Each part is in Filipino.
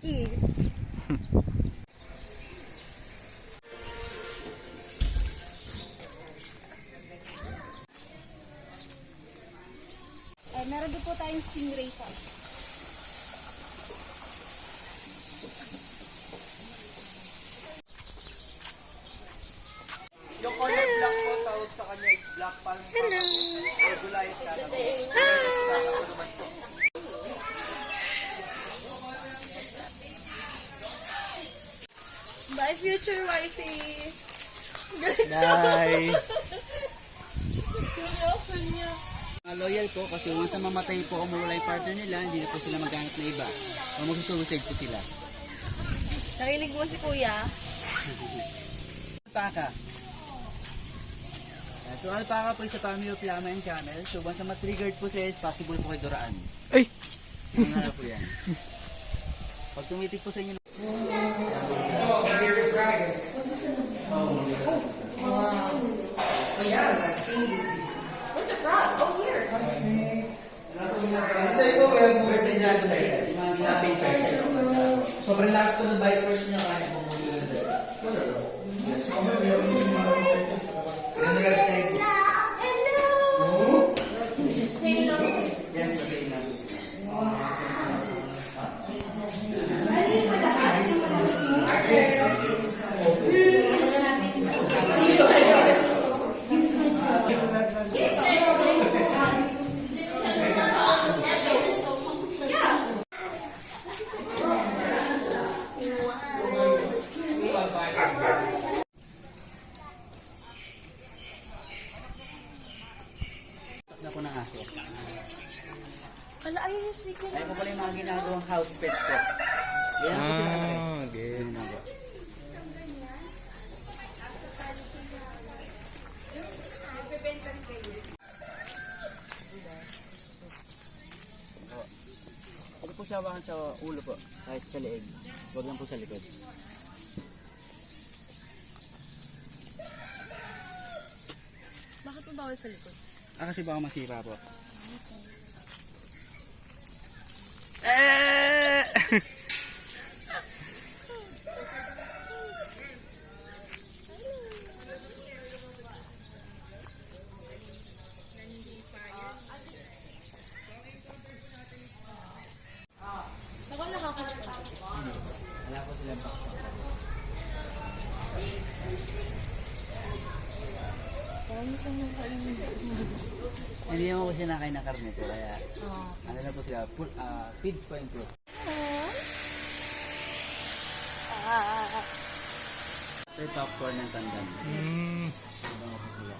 Eh. Meron din po tayong stingray pa. Yung color black po, tawag sa kanya is black palm. Hello! Or gulay sa Bye, future wifey! Bye! Seryoso niya. Loyal po kasi once na mamatay po o mawala yung partner nila, hindi na po sila maghanap na iba. O magsusuicide po sila. Narinig mo si kuya? Alpaca. So alpaca po sa family of llama and camel. So once na matriggered po sila, is possible po kayo duraan. Ay! Ano na po yan. Pag tumitik po sa inyo, Oh yeah, I've seen these. Where's the frog? Oh, here. sa ito, may birthday niya sa sobrang last ko ng vipers niya kaya po muli na dito. Yes. Ako ng aso. Ala, ayun yung chicken. Ay, ko pala yung mga ginagawang house pet ko. Yan po sila kami. Okay. Yan ang ginagawa. Pwede po siya hawakan sa ulo po, kahit sa leeg. Huwag lang po sa likod. Bakit mo bawal sa likod? Kasi baka masira po. Ako nakakalimutan. Wala po sila pa. Parang gusto niyang kainin. Hindi naman po siya nakain ng karne po, kaya ano na po sila, feeds po yung fruit. Ito yung popcorn ng tandang. Ibang po sila.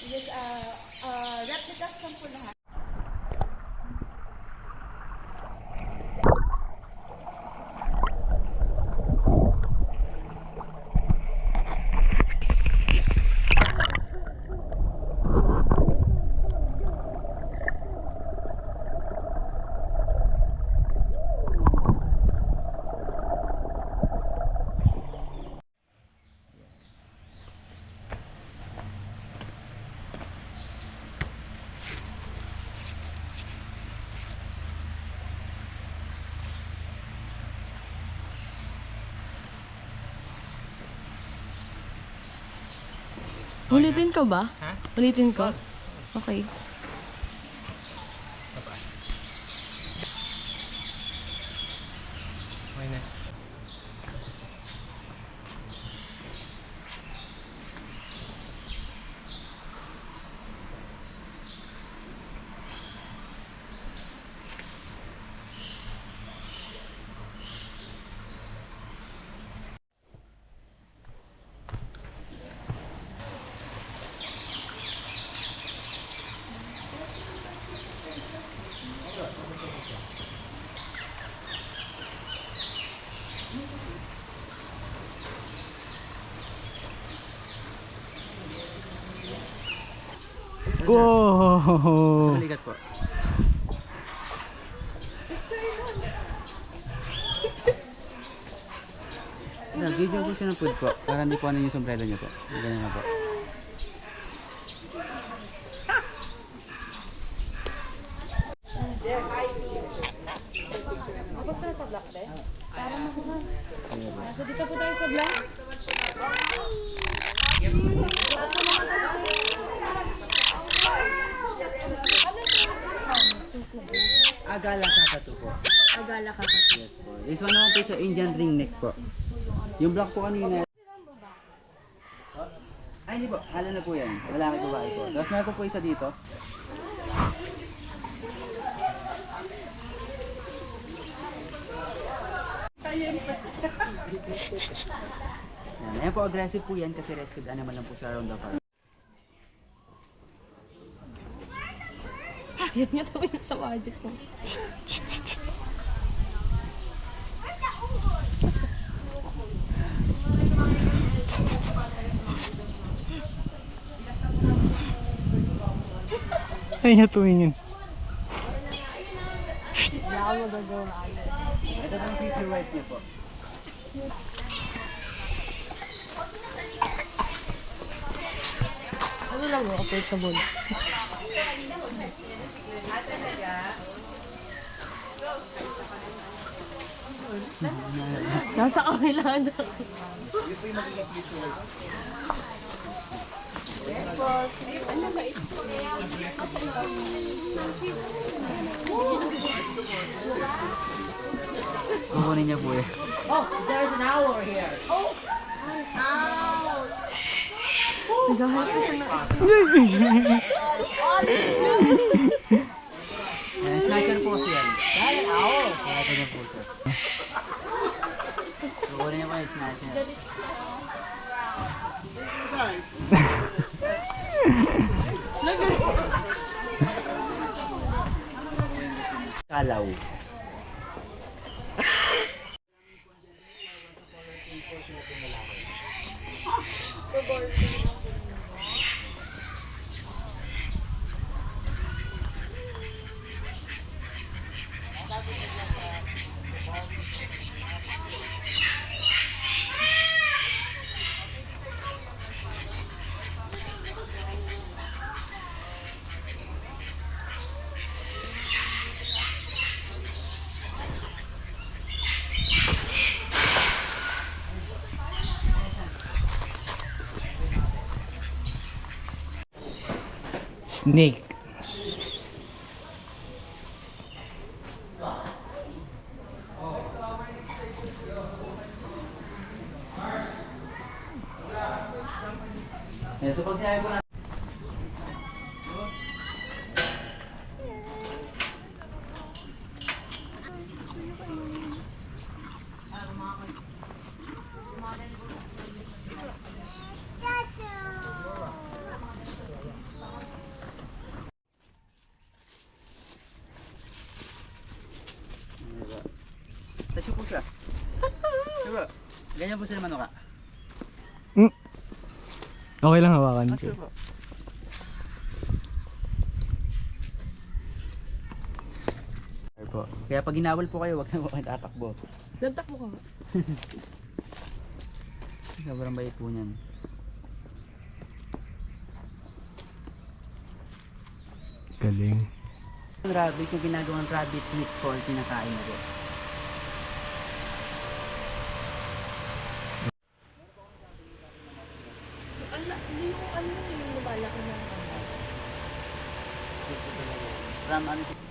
Yes, replicas lang po lahat. Ulitin ko ba? Ha? Ulitin ko? Okay. Okay na. Wow! Balikat po. Video po siya ng food po. Para hindi po ano yung sombrero niyo po. Ganyan na po. Tapos ka na sa black, de? Para makuha. So, dito po tayo sa black. Agala kakatu po. Agala ka kasi. Yes po. This one naman po sa Indian ring neck po. Yung black po kanina. Ay, hindi po. Hala na po yan. Lalaki po bahay po. Tapos meron po isa dito. Yan. Ayan po, aggressive po yan kasi rescued animal lang po siya around the farm. Ayaw niya tawin sa magic mo. Ay, niya tumingin. Wala ako magagawa. Ito po yung future wife niya po. Ano lang mo, approachable. Nasa kabila na. Kukunin niya po eh. Oh, there's an owl here. Naghahanap ka siya ng Snatcher po siya. Snatcher niya po siya. Kukunin niya po yung snatcher. Kalaw. Snake. Yeah, so pag sinabi po natin, Tasyo po siya. Diba? Ganyan po sila manuka. Okay lang hawakan ko. Tasyo po. Po. Kaya pag inawal po kayo, wag na po kayo tatakbo. Nagtakbo ka. Sobrang bait po niyan. Galing. Yung rabbit, yung ginagawang rabbit meat pork, kinakain na po. Hindi yung ano yung lumalaki ng From ano